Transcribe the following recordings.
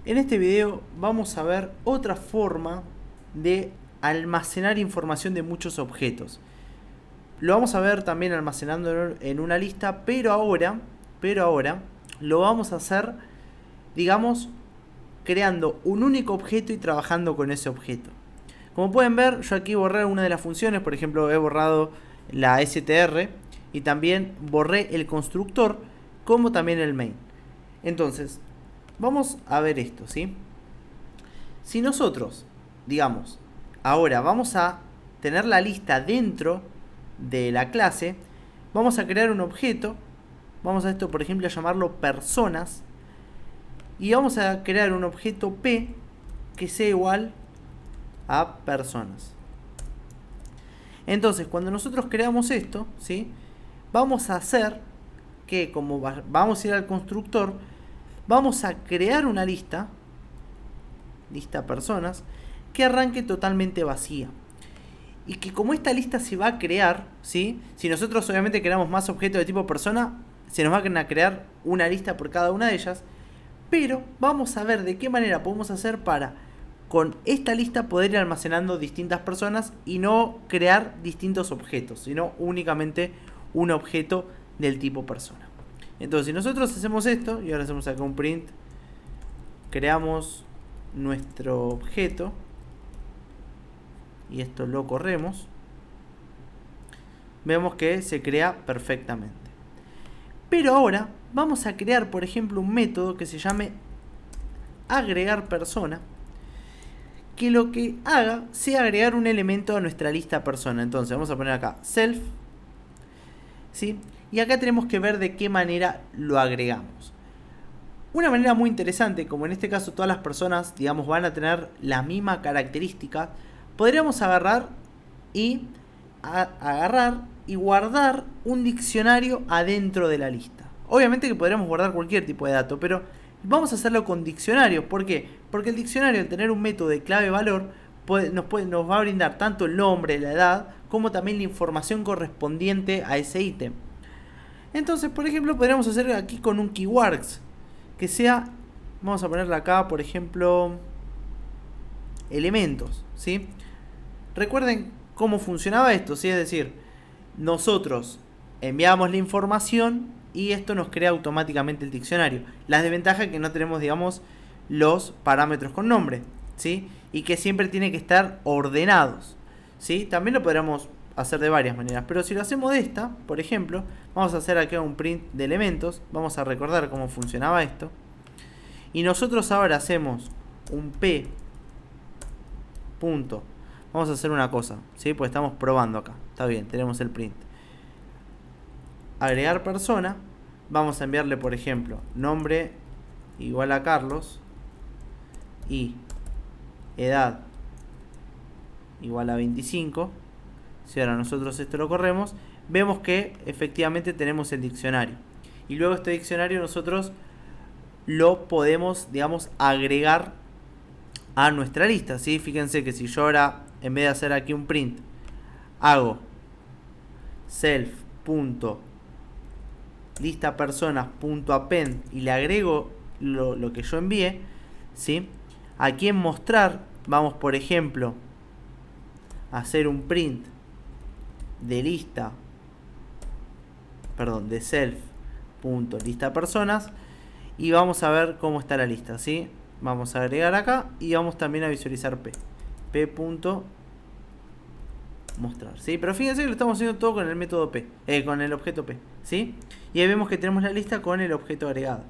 En este video vamos a ver otra forma de almacenar información de muchos objetos. Lo vamos a ver también almacenando en una lista, pero ahora lo vamos a hacer, digamos, creando un único objeto y trabajando con ese objeto. Como pueden ver, yo aquí borré una de las funciones, por ejemplo, he borrado la str y también borré el constructor, como también el main. Entonces, vamos a ver esto, ¿sí? Si nosotros, digamos, ahora vamos a tener la lista dentro de la clase, vamos a crear un objeto, vamos a esto, por ejemplo, a llamarlo personas, y vamos a crear un objeto P que sea igual a personas. Entonces, cuando nosotros creamos esto, ¿sí? Vamos a hacer que, como vamos a ir al constructor, vamos a crear una lista personas, que arranque totalmente vacía. Y que como esta lista se va a crear, ¿sí? Si nosotros obviamente creamos más objetos de tipo persona, se nos va a crear una lista por cada una de ellas. Pero vamos a ver de qué manera podemos hacer para, con esta lista, poder ir almacenando distintas personas y no crear distintos objetos, sino únicamente un objeto del tipo persona. Entonces, si nosotros hacemos esto, y ahora hacemos acá un print, creamos nuestro objeto y esto lo corremos, vemos que se crea perfectamente. Pero ahora vamos a crear, por ejemplo, un método que se llame agregar persona, que lo que haga sea agregar un elemento a nuestra lista persona. Entonces vamos a poner acá self, ¿sí? Y acá tenemos que ver de qué manera lo agregamos. Una manera muy interesante, como en este caso todas las personas, digamos, van a tener la misma característica, podríamos agarrar y guardar un diccionario adentro de la lista. Obviamente que podríamos guardar cualquier tipo de dato, pero vamos a hacerlo con diccionario. ¿Por qué? Porque el diccionario, al tener un método de clave-valor, nos va a brindar tanto el nombre, la edad, como también la información correspondiente a ese ítem. Entonces, por ejemplo, podríamos hacer aquí con un keywords, que sea, vamos a ponerle acá, por ejemplo, elementos, ¿sí? Recuerden cómo funcionaba esto, ¿sí? Es decir, nosotros enviamos la información y esto nos crea automáticamente el diccionario. La desventaja es que no tenemos, digamos, los parámetros con nombre, ¿sí? Y que siempre tiene que estar ordenados, ¿sí? También lo podríamos hacer de varias maneras, pero si lo hacemos de esta, por ejemplo, vamos a hacer aquí un print de elementos, vamos a recordar cómo funcionaba esto, y nosotros ahora hacemos un p punto. Vamos a hacer una cosa, ¿sí? Pues estamos probando acá. Está bien, tenemos el print. Agregar persona. Vamos a enviarle, por ejemplo, nombre igual a Carlos y edad igual a 25. Si ahora nosotros esto lo corremos, vemos que efectivamente tenemos el diccionario. Y luego este diccionario nosotros lo podemos, digamos, agregar a nuestra lista, ¿sí? Fíjense que si yo ahora, en vez de hacer aquí un print, hago self.listapersonas.append y le agrego lo que yo envié, ¿sí? Aquí en mostrar vamos, por ejemplo, a hacer un print de lista, perdón, de self.listapersonas y vamos a ver cómo está la lista, ¿sí? Vamos a agregar acá y vamos también a visualizar p.mostrar, ¿sí? Pero fíjense que lo estamos haciendo todo con el método p, con el objeto p, ¿sí? Y ahí vemos que tenemos la lista con el objeto agregado.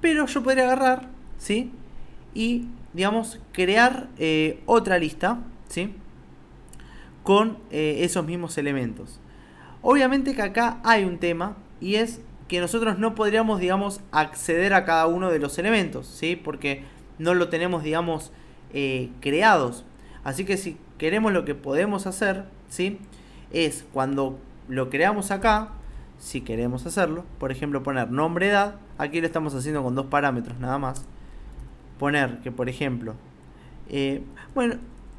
Pero yo podría agarrar, ¿sí? Y, digamos, crear otra lista, ¿sí? Con esos mismos elementos. Obviamente que acá hay un tema y es que nosotros no podríamos, digamos, acceder a cada uno de los elementos, ¿sí? Porque no lo tenemos, digamos, creados. Así que si queremos, lo que podemos hacer, ¿sí? Es cuando lo creamos acá, si queremos hacerlo, por ejemplo, poner nombre, edad. Aquí lo estamos haciendo con dos parámetros nada más. Poner que, por ejemplo, bueno,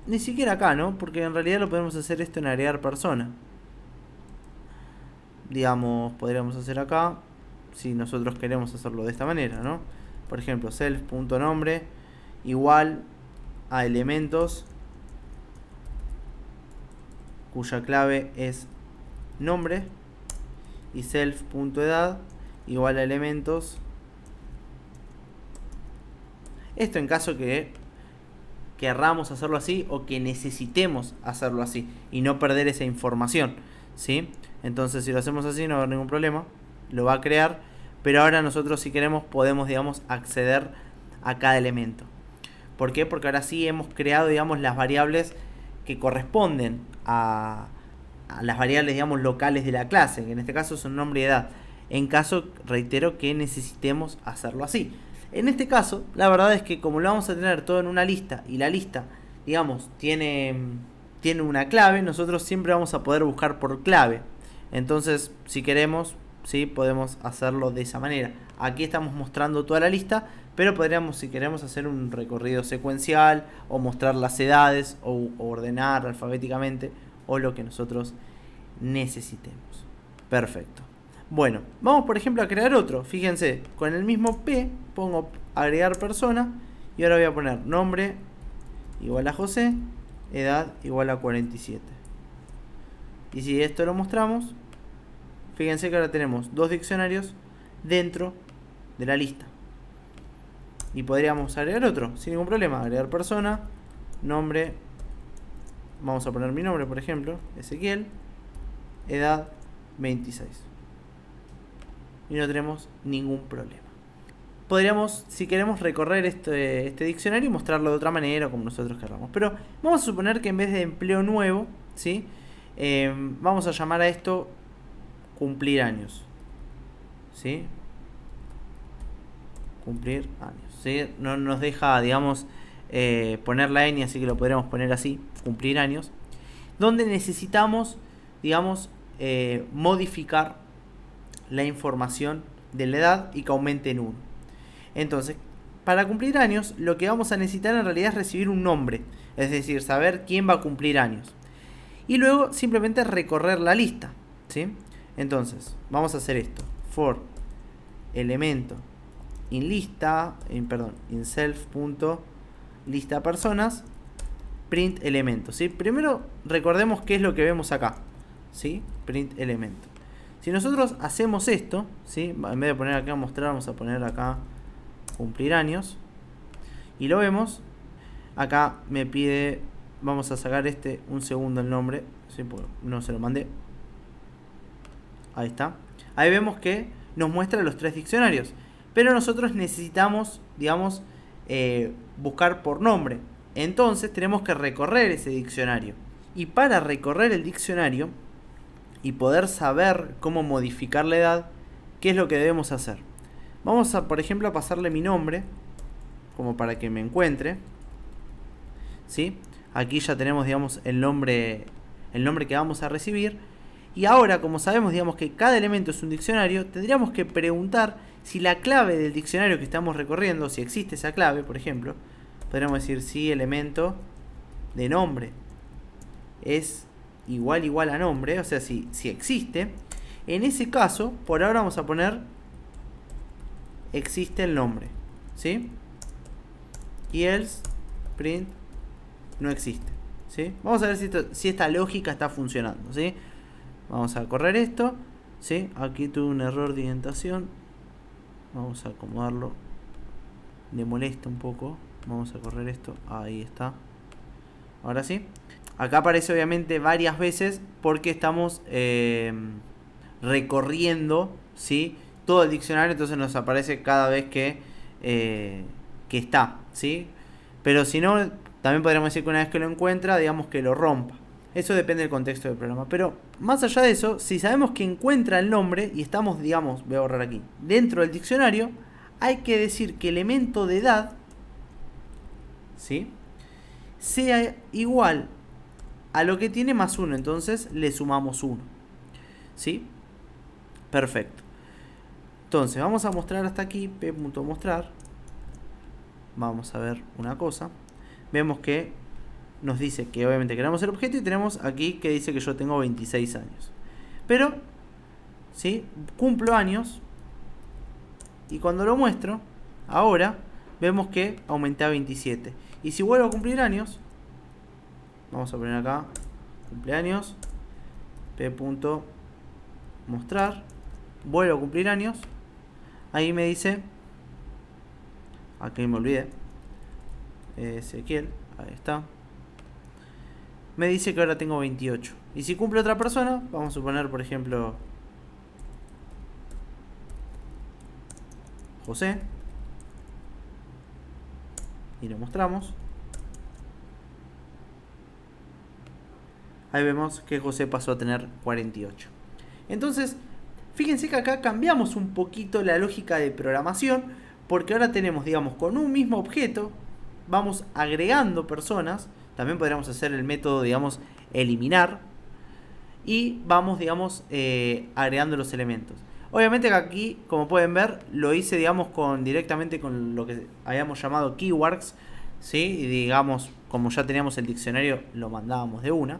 ni siquiera acá, ¿no? Porque en realidad lo podemos hacer esto en agregar persona. Digamos, podríamos hacer acá, si nosotros queremos hacerlo de esta manera, ¿no? por ejemplo, self.nombre igual a elementos cuya clave es nombre, y self.edad igual a elementos. Esto en caso que querramos hacerlo así o que necesitemos hacerlo así y no perder esa información, ¿sí? Entonces si lo hacemos así no va a haber ningún problema, lo va a crear, pero ahora nosotros si queremos podemos, digamos, acceder a cada elemento. ¿Por qué? Porque ahora sí hemos creado, digamos, las variables que corresponden a las variables, digamos, locales de la clase, que en este caso son nombre y edad, en caso, reitero, que necesitemos hacerlo así. En este caso, la verdad es que como lo vamos a tener todo en una lista y la lista, digamos, tiene una clave, nosotros siempre vamos a poder buscar por clave. Entonces, si queremos, ¿sí? Podemos hacerlo de esa manera. Aquí estamos mostrando toda la lista, pero podríamos, si queremos, hacer un recorrido secuencial o mostrar las edades o ordenar alfabéticamente o lo que nosotros necesitemos. Perfecto. Bueno, vamos por ejemplo a crear otro. Fíjense, con el mismo P pongo agregar persona y ahora voy a poner nombre igual a José, edad igual a 47. Y si esto lo mostramos, fíjense que ahora tenemos dos diccionarios dentro de la lista. Y podríamos agregar otro sin ningún problema. Agregar persona, nombre, vamos a poner mi nombre por ejemplo, Ezequiel, edad 26. Y no tenemos ningún problema. Podríamos, si queremos, recorrer este diccionario y mostrarlo de otra manera, como nosotros queramos. Pero vamos a suponer que en vez de empleo nuevo, ¿sí? Vamos a llamar a esto cumplir años, ¿sí? Cumplir años, ¿sí? No nos deja, digamos, poner la ñ, así que lo podríamos poner así, cumplir años. Donde necesitamos, digamos, modificar la información de la edad y que aumente en 1. Entonces, para cumplir años, lo que vamos a necesitar en realidad es recibir un nombre, es decir, saber quién va a cumplir años. Y luego simplemente recorrer la lista, ¿sí? Entonces, vamos a hacer esto. For elemento in lista, in self.lista personas, print elemento, ¿sí? Primero recordemos qué es lo que vemos acá, ¿sí? Print elemento. Si nosotros hacemos esto, ¿sí? En vez de poner acá mostrar, vamos a poner acá cumplir años. Y lo vemos. Acá me pide, vamos a sacar un segundo el nombre, ¿sí? Porque no se lo mandé. Ahí está. Ahí vemos que nos muestra los 3 diccionarios. Pero nosotros necesitamos, digamos, buscar por nombre. Entonces tenemos que recorrer ese diccionario. Y para recorrer el diccionario y poder saber cómo modificar la edad, ¿qué es lo que debemos hacer? Vamos a, por ejemplo, a pasarle mi nombre, como para que me encuentre, ¿sí? Aquí ya tenemos, digamos, el nombre que vamos a recibir. Y ahora, como sabemos, digamos, que cada elemento es un diccionario, tendríamos que preguntar si la clave del diccionario que estamos recorriendo, si existe esa clave, por ejemplo, podríamos decir si elemento de nombre es igual a nombre, o sea, si existe. En ese caso, por ahora vamos a poner existe el nombre, ¿sí? Y else print no existe, ¿sí? Vamos a ver si esta lógica está funcionando, ¿sí? Vamos a correr esto, ¿sí? Aquí tuve un error de indentación. Vamos a acomodarlo. Le molesta un poco. Vamos a correr esto. Ahí está. Ahora sí. Acá aparece obviamente varias veces porque estamos recorriendo, ¿sí? Todo el diccionario, entonces nos aparece cada vez que está, ¿sí? Pero si no, también podríamos decir que una vez que lo encuentra, digamos que lo rompa. Eso depende del contexto del programa. Pero más allá de eso, si sabemos que encuentra el nombre y estamos, digamos, voy a borrar aquí, dentro del diccionario, hay que decir que elemento de edad, ¿sí? Sea igual a lo que tiene más 1. Entonces le sumamos 1. ¿Sí? Perfecto. Entonces vamos a mostrar hasta aquí, p.mostrar. Vamos a ver una cosa. Vemos que nos dice que obviamente queremos el objeto y tenemos aquí que dice que yo tengo 26 años. Pero, ¿sí? Cumplo años y cuando lo muestro, ahora vemos que aumenté a 27. Y si vuelvo a cumplir años, vamos a poner acá cumpleaños, p.mostrar, vuelvo a cumplir años, ahí me dice, aquí me olvidé, Ezequiel, ahí está, me dice que ahora tengo 28. Y si cumple otra persona, vamos a suponer por ejemplo José, y lo mostramos. Ahí vemos que José pasó a tener 48. Entonces, fíjense que acá cambiamos un poquito la lógica de programación, porque ahora tenemos, digamos, con un mismo objeto, vamos agregando personas. También podríamos hacer el método, digamos, eliminar, y vamos, digamos, agregando los elementos. Obviamente que aquí, como pueden ver, lo hice, digamos, directamente con lo que habíamos llamado keywords, ¿sí? Y digamos, como ya teníamos el diccionario, lo mandábamos de una.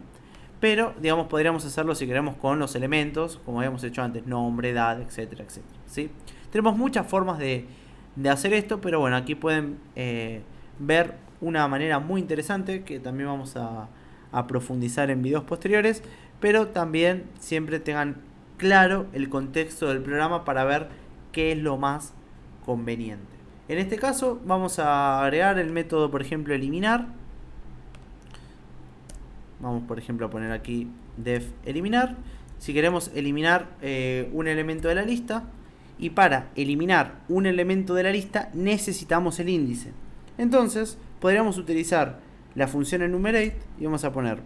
Pero, digamos, podríamos hacerlo si queremos con los elementos, como habíamos hecho antes, nombre, edad, etcétera, etcétera, ¿sí? Tenemos muchas formas de hacer esto, pero bueno, aquí pueden ver una manera muy interesante que también vamos a profundizar en videos posteriores, pero también siempre tengan claro el contexto del programa para ver qué es lo más conveniente. En este caso vamos a agregar el método, por ejemplo, eliminar. Vamos, por ejemplo, a poner aquí def eliminar. Si queremos eliminar un elemento de la lista, y para eliminar un elemento de la lista necesitamos el índice. Entonces podríamos utilizar la función enumerate y vamos a poner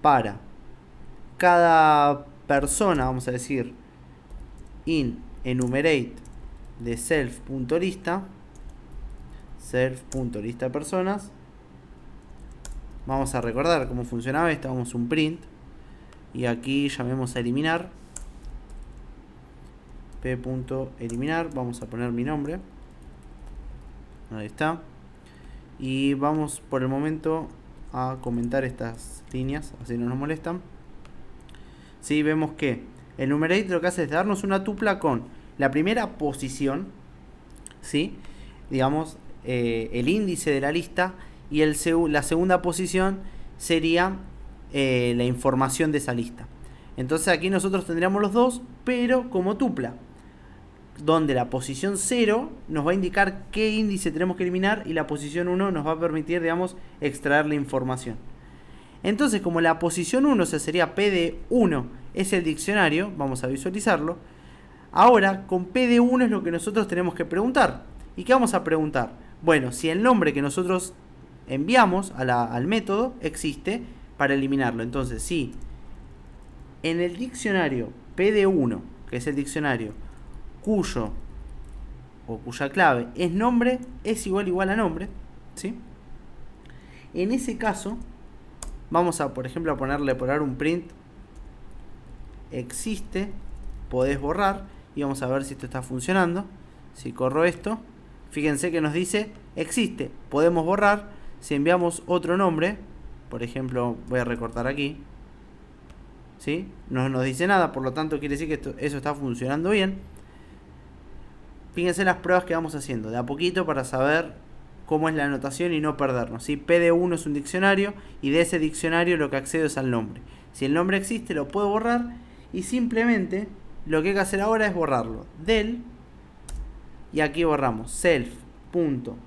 para cada persona, vamos a decir in enumerate de self.lista personas. Vamos a recordar cómo funcionaba esto. Vamos a un print y aquí llamemos a eliminar, p.eliminar, vamos a poner mi nombre, ahí está, y vamos por el momento a comentar estas líneas, así no nos molestan. Sí, vemos que el enumerate lo que hace es darnos una tupla con la primera posición, ¿sí? Digamos, el índice de la lista, y la segunda posición sería la información de esa lista. Entonces aquí nosotros tendríamos los dos, pero como tupla, donde la posición 0 nos va a indicar qué índice tenemos que eliminar y la posición 1 nos va a permitir, digamos, extraer la información. Entonces, como la posición 1, o sea, sería P de 1, es el diccionario, vamos a visualizarlo. Ahora, con P de 1 es lo que nosotros tenemos que preguntar. ¿Y qué vamos a preguntar? Bueno, si el nombre que nosotros enviamos al método existe para eliminarlo. Entonces, si en el diccionario P de 1, que es el diccionario cuya clave es nombre, es igual a nombre, ¿sí? En ese caso vamos a, por ejemplo, a poner un print existe, podés borrar, y vamos a ver si esto está funcionando. Si corro esto, fíjense que nos dice existe, podemos borrar. Si enviamos otro nombre, por ejemplo, voy a recortar aquí, ¿sí? No nos dice nada, por lo tanto quiere decir que eso está funcionando bien. Fíjense las pruebas que vamos haciendo de a poquito para saber cómo es la anotación y no perdernos, ¿sí? P de 1 es un diccionario, y de ese diccionario lo que accedo es al nombre. Si el nombre existe, lo puedo borrar, y simplemente lo que hay que hacer ahora es borrarlo del, y aquí borramos self.lista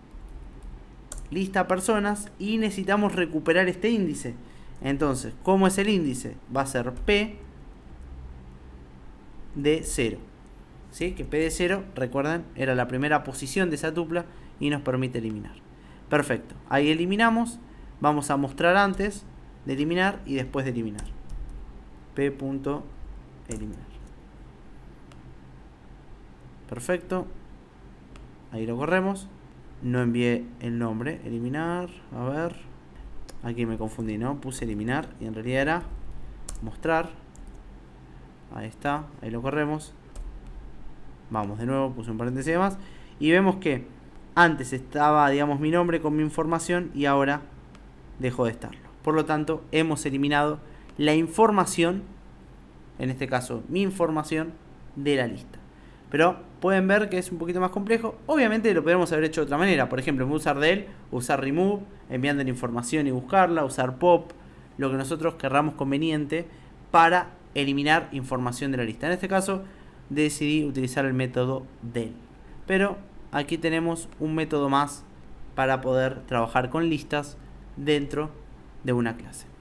personas, y necesitamos recuperar este índice. Entonces, ¿cómo es el índice? Va a ser P de 0, ¿sí? Que P de 0, recuerden, era la primera posición de esa tupla y nos permite eliminar. Perfecto, ahí eliminamos. Vamos a mostrar antes de eliminar y después de eliminar. P.eliminar. Perfecto, ahí lo corremos. No envié el nombre, eliminar, a ver, aquí me confundí, ¿no? Puse eliminar y en realidad era mostrar. Ahí está, ahí lo corremos. Vamos de nuevo, puse un paréntesis de más, y vemos que antes estaba, digamos, mi nombre con mi información, y ahora dejó de estarlo. Por lo tanto, hemos eliminado la información, en este caso mi información, de la lista. Pero pueden ver que es un poquito más complejo. Obviamente lo podríamos haber hecho de otra manera. Por ejemplo, en vez de usar del, usar remove, enviando la información y buscarla, usar pop, lo que nosotros querramos conveniente para eliminar información de la lista. En este caso decidí utilizar el método del. Pero aquí tenemos un método más para poder trabajar con listas dentro de una clase.